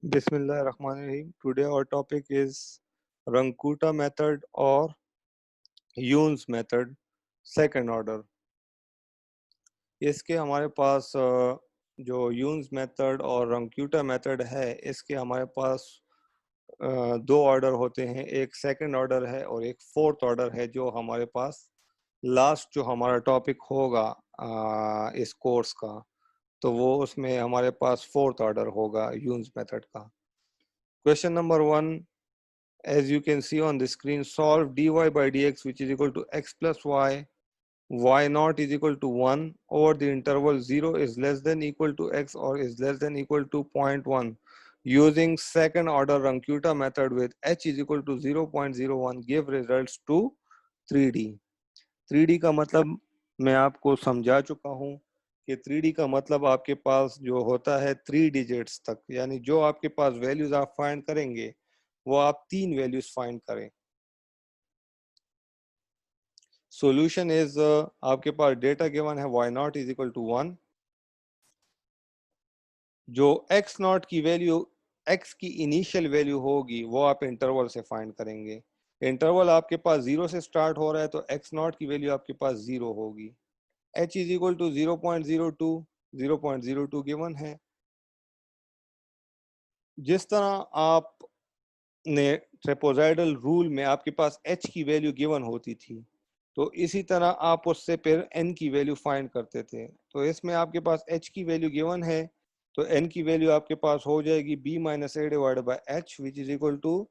Bismillahirrahmanirrahim. Today our topic is Rankuta method or Yune's method, second order. इसके हमारे पास जो यून्स method और रंक्यूटा method है, इसके हमारे पास दो ऑर्डर होते हैं, एक सेकंड ऑर्डर है और एक फोर्थ ऑर्डर है, जो हमारे पास लास्ट जो हमारा टॉपिक होगा इस कोर्स का, तो वो उसमें हमारे पास फोर्थ ऑर्डर होगा यून्स मेथड का। Question number 1, as you can see on the screen, solve dy by dx which is equal to x plus y naught is equal to 1 over the interval 0 is less than equal to x or is less than equal to 0.1 using second order Rankuta method with h is equal to 0.01 give results to 3D। 3D का मतलब मैं आपको समझा चुका हूँ कि 3D का मतलब आपके पास जो होता है 3 डिजिट्स तक, यानी जो आपके पास वैल्यूज आप फाइंड करेंगे वो आप 3 वैल्यूज फाइंड करें। सॉल्यूशन इज आपके पास डेटा गिवन है y naught is equal to 1, जो x नॉट की वैल्यू x की इनिशियल वैल्यू होगी वो आप इंटरवल से फाइंड करेंगे। इंटरवल आपके पास 0 से स्टार्ट हो रहा है तो x नॉट की वैल्यू आपके पास 0 होगी। h is equal to 0.02 given है। जिस तरह आपने ट्रेपोजाइडल रूल में आपके पास h की वैल्यू गिवन होती थी, तो इसी तरह आप उससे फिर n की वैल्यू फाइंड करते थे। तो इसमें आपके पास h की वैल्यू गिवन है, तो n की वैल्यू आपके पास हो जाएगी b minus a divided by h which is equal to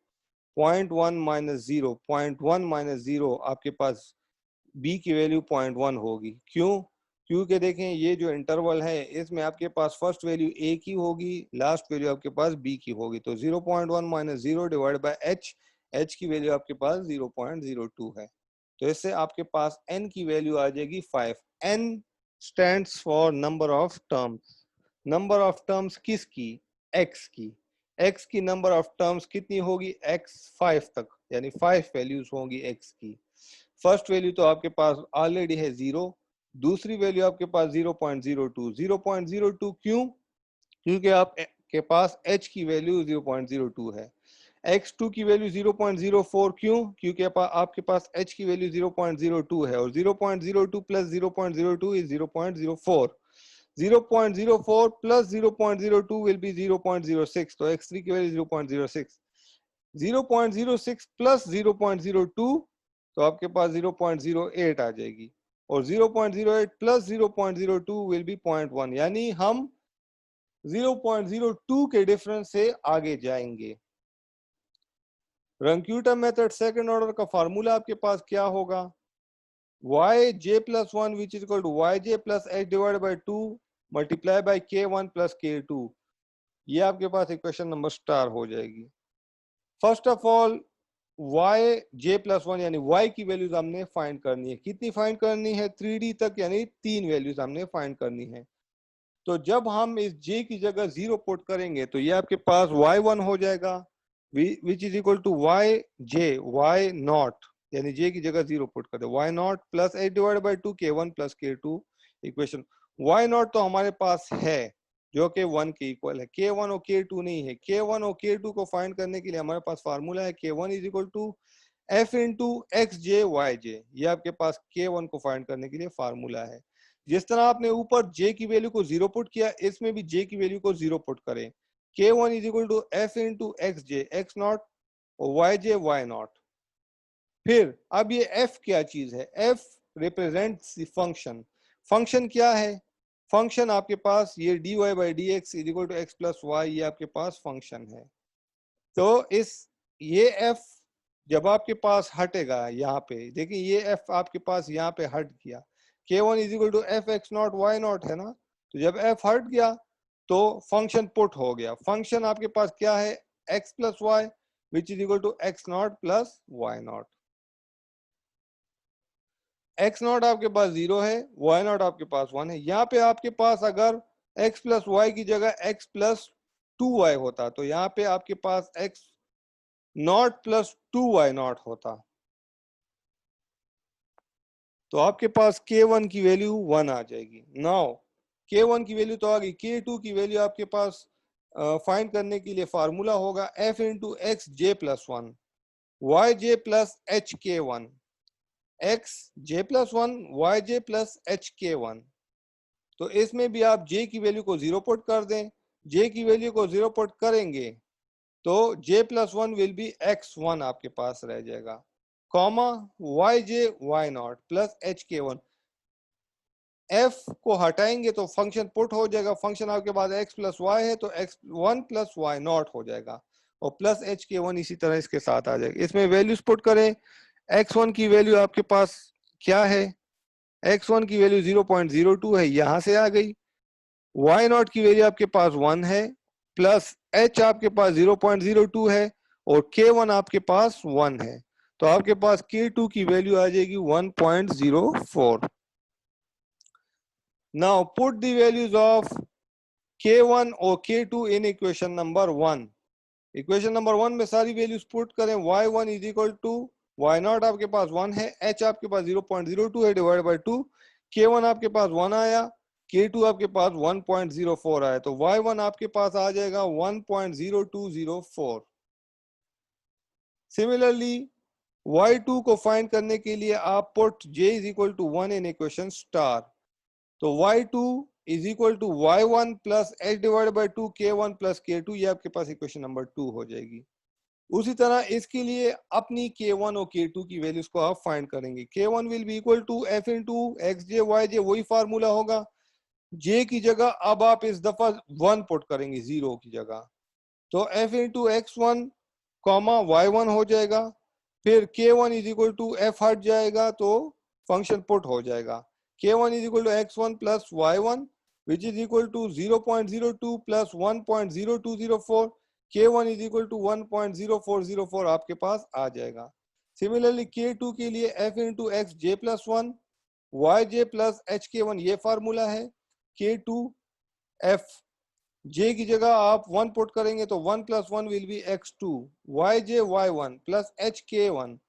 0.1 minus 0। 0.1 minus 0 आपके पास b की वैल्यू 0.1 होगी। क्यों? क्योंकि देखें ये जो इंटरवल है इसमें आपके पास फर्स्ट वैल्यू a की होगी, लास्ट वैल्यू आपके पास b की होगी। तो 0.1 माइनस 0 डिवाइड बाई h की वैल्यू आपके पास 0.02 है। तो इससे आपके पास n की वैल्यू आ जाएगी 5। n stands for number of terms. Number of terms किसकी? x की। x की नंबर ऑफ टर्म्स कितनी होगी? x 5 तक, यानी 5 वैल्यूज होंगी x की। फर्स्ट वैल्यू तो आपके पास ऑलरेडी है 0, दूसरी वैल्यू आपके पास 0.02। 0.02 क्यों? क्योंकि आप के पास h की वैल्यू 0.02 है। x2 की वैल्यू 0.04 क्यों? क्योंकि आपके पास h की वैल्यू 0.02 है और 0.02 plus 0.02 is 0.04। 0.04 plus 0.02 will be 0.06, तो x3 की वैल्यू 0.06। 0.06 प्लस 0.02 तो आपके पास 0.08 आ जाएगी और 0.08 प्लस 0.02 विल बी 0.1, यानी हम 0.02 के डिफरेंस से आगे जाएंगे। रंक्यूटा मेथड सेकंड ऑर्डर का फार्मूला आपके पास क्या होगा? yj plus 1 which is equal to yj plus h divided by 2 multiply by k1 plus k2। ये आपके पास इक्वेशन नंबर स्टार हो जाएगी। First of all yj plus 1 यानी y की वैल्यूज हमने फाइंड करनी है। कितनी फाइंड करनी है? 3D तक, यानी 3 वैल्यूज हमने फाइंड करनी है। तो जब हम इस j की जगह 0 पुट करेंगे तो ये आपके पास y1 हो जाएगा which is equal to y naught, यानी j की जगह 0 पुट कर दे, y naught plus h divide by 2 k1 plus k2। Equation y naught तो हमारे पास है जो कि 1 के इक्वल है, k1 और k2 नहीं है। k1 और k2 को फाइंड करने के लिए हमारे पास फार्मूला है k1 is equal to f into x j y j. ये आपके पास k1 को फाइंड करने के लिए फार्मूला है। जिस तरह आपने ऊपर j की वैल्यू को 0 पुट किया, इसमें भी j की वैल्यू को 0 पुट करें। k1 is equal to f into x j x naught और वाई जे वाई नॉट। फिर अब ये f क्या चीज है? f represents the function. Function क्या है? फंक्शन आपके पास ये dy by d x is equal to x plus y, ये आपके पास फंक्शन है। तो ये f जब आपके पास हटेगा, यहाँ पे देखिए ये f आपके पास यहाँ पे हट गया, k1 is equal to f x naught y naught है ना। तो जब f हट गया तो फंक्शन पुट हो गया। फंक्शन आपके पास क्या है? x plus y which is equal to x naught plus y naught. X naught आपके पास 0 है, वाई नॉट आपके पास 1 है। यहाँ पे आपके पास अगर x प्लस वाई की जगह x प्लस 2y होता तो यहाँ पे आपके पास x not plus 2y not होता, तो आपके पास k1 की वैल्यू 1 आ जाएगी। नाउ k1 की वैल्यू तो आ गई, k2 की वैल्यू आपके पास फाइंड करने के लिए फार्मूला होगा f into x j plus one y j plus h k one, x j plus one y j plus h k one. तो इसमें भी आप j की वैल्यू को 0 पुट कर दें, j की वैल्यू को 0 पुट करेंगे तो j plus one will be x1 आपके पास रह जाएगा, comma y j y naught plus h k one. f को हटाएंगे तो फंक्शन पुट हो जाएगा, फंक्शन आपके पास x प्लस वाई है तो x1 प्लस वाई नॉट हो जाएगा और प्लस एच के वन इसी तरह इसके साथ आ जाएगा। इसमें वैल्यूज पुट करें, x1 की वैल्यू आपके पास क्या है, x1 की वैल्यू 0.02 है, यहां से आ गई। y नॉट की वैल्यू आपके पास 1 है, प्लस h आपके पास 0.02 है और k1 आपके पास 1 है, तो आपके पास k2 की वैल्यू आ जाएगी 1.04। Now put the values of k1 और k2 in equation number 1। Equation number 1 में सारी वैल्यूज पुट करें, y1 is equal to y naught आपके पास 1 है, h आपके पास 0.02 है डिवाइड बाय 2, k1 आपके पास 1 आया, k2 आपके पास 1.04 आया, तो y1 आपके पास आ जाएगा 1.0204। सिमिलरली y2 को फाइंड करने के लिए आप put j is equal to 1 in equation star, तो y2 is equal to y1 plus h divide by 2 k1 plus k2, ये आपके पास इक्वेशन नंबर 2 हो जाएगी। उसी तरह इसके लिए अपनी k1 और k2 की वैल्यूज को आप फाइंड करेंगे। k1 will be equal to f into x j y j, वही फार्मूला होगा। j की जगह अब आप इस दफा 1 पुट करेंगे 0 की जगह, तो f into x one comma y one हो जाएगा, फिर k1 is equal to f हट जाएगा तो फंक्शन पुट हो जाएगा, k1 is equal to x1 plus y1 which is equal to 0.02 plus 1.0204, k1 is equal to 1.0404 आपके पास आ जाएगा। सिमिलरली k2 के लिए f into x j plus one y j plus h k one, ये formula है। k2 f j की जगह आप 1 put करेंगे तो 1 plus 1 will be x2 y j y one plus h k one,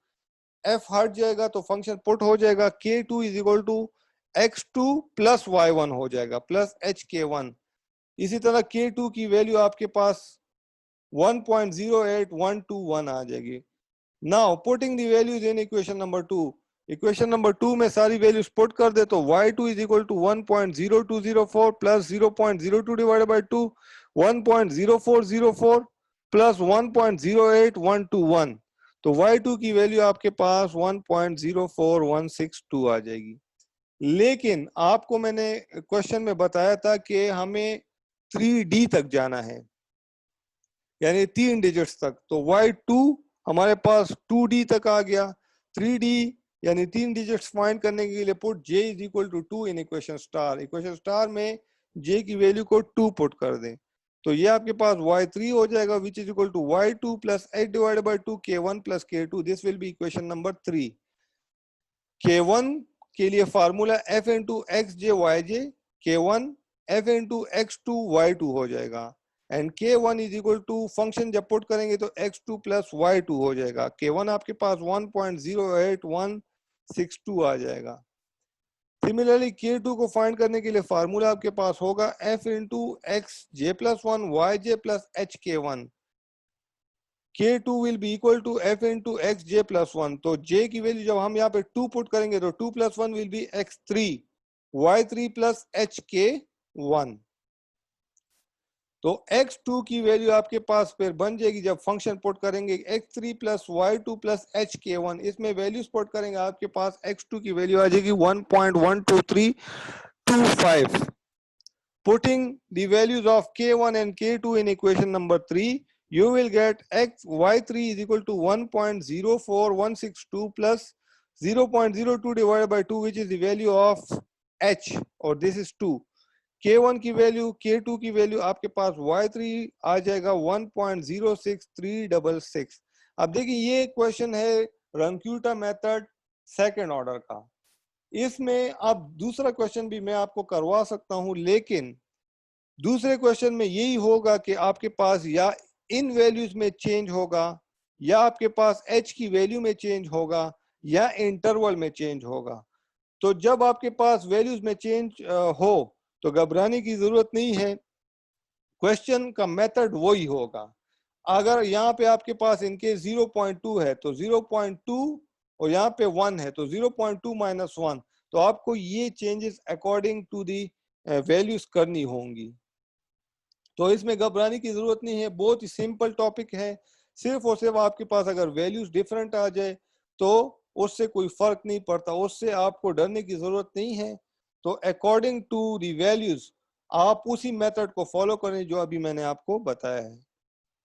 f हट जाएगा तो फंक्शन पुट हो जाएगा, k2 is equal to x2 plus y1 हो जाएगा प्लस एच के वन। इसी तरह k2 की वैल्यू आपके पास 1.08121 आ जाएगी। Now putting the values in equation number 2, equation number 2 में सारी वैल्यूज पुट कर दे तो y2 is equal to 1.0204 plus 0.02 divided by 2, 1.0404 plus 1.08121, तो y2 की वैल्यू आपके पास 1.04162 आ जाएगी। लेकिन आपको मैंने क्वेश्चन में बताया था कि हमें 3D तक जाना है, यानी 3 डिजिट्स तक, तो y2 हमारे पास 2D तक आ गया, 3D यानी 3 डिजिट्स फाइंड करने के लिए put j is equal to 2 in equation star, equation star में j की वैल्यू को 2 पुट कर दें तो ये आपके पास y3 हो जाएगा which is equal to y2 plus h divided by 2 k1 plus k2, this will be equation number 3। k1 के लिए formula f into x j y j, k1 f into x2 y2 हो जाएगा and k1 is equal to function जब put करेंगे तो x2 plus y2 हो जाएगा, k1 आपके पास 1.08162 आ जाएगा। सिमिलरली k2 को फाइंड करने के लिए फार्मूला आपके पास होगा f into x j plus one y j plus h k one, k2 will be equal to f into x j plus one, तो j की वैल्यू जब हम यहाँ पे 2 पुट करेंगे तो 2 plus 1 will be x3 y3 plus h k one, तो x2 की वैल्यू आपके पास फिर बन जाएगी जब फंक्शन पुट करेंगे x3 plus y2 plus h k one, इसमें वैल्यूज पुट करेंगे आपके पास x2 की वैल्यू आ जाएगी 1.12325। Putting the values of k1 and k2 in equation number 3 you will get x y3 is equal to 1.04162 plus 0.02 divided by 2 which is the value of h or this is 2, k1 की value k2 की value आपके पास y3 आ जाएगा 1.06366। अब देखिए ये question है रंक्यूटा method second order का, इसमें अब दूसरा क्वेश्चन भी मैं आपको करवा सकता हूं, लेकिन दूसरे क्वेश्चन में यही होगा कि आपके पास या इन वैल्यूज में चेंज होगा या आपके पास h की वैल्यू में चेंज होगा या इंटरवल में चेंज होगा। तो जब आपके पास वैल्यूज में चेंज हो तो घबराने की जरूरत नहीं है, क्वेश्चन का मेथड वही होगा। अगर यहाँ पे आपके पास इनके 0.2 है तो 0.2 और यहाँ पे 1 है तो 0.2 माइनस 1, तो आपको ये changes according to the values करनी होंगी। तो इसमें घबराने की जरूरत नहीं है, बहुत ही सिंपल टॉपिक है। सिर्फ और सिर्फ आपके पास अगर वैल्यूज डिफरेंट आ जाए तो उससे कोई फर्क नहीं पड़ता, उससे आपको डरने की जरूरत नहीं है। तो अकॉर्डिंग टू दी वैल्यूज आप उसी मेथड को फॉलो करें जो अभी मैंने आपको बताया है।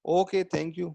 Okay, thank you.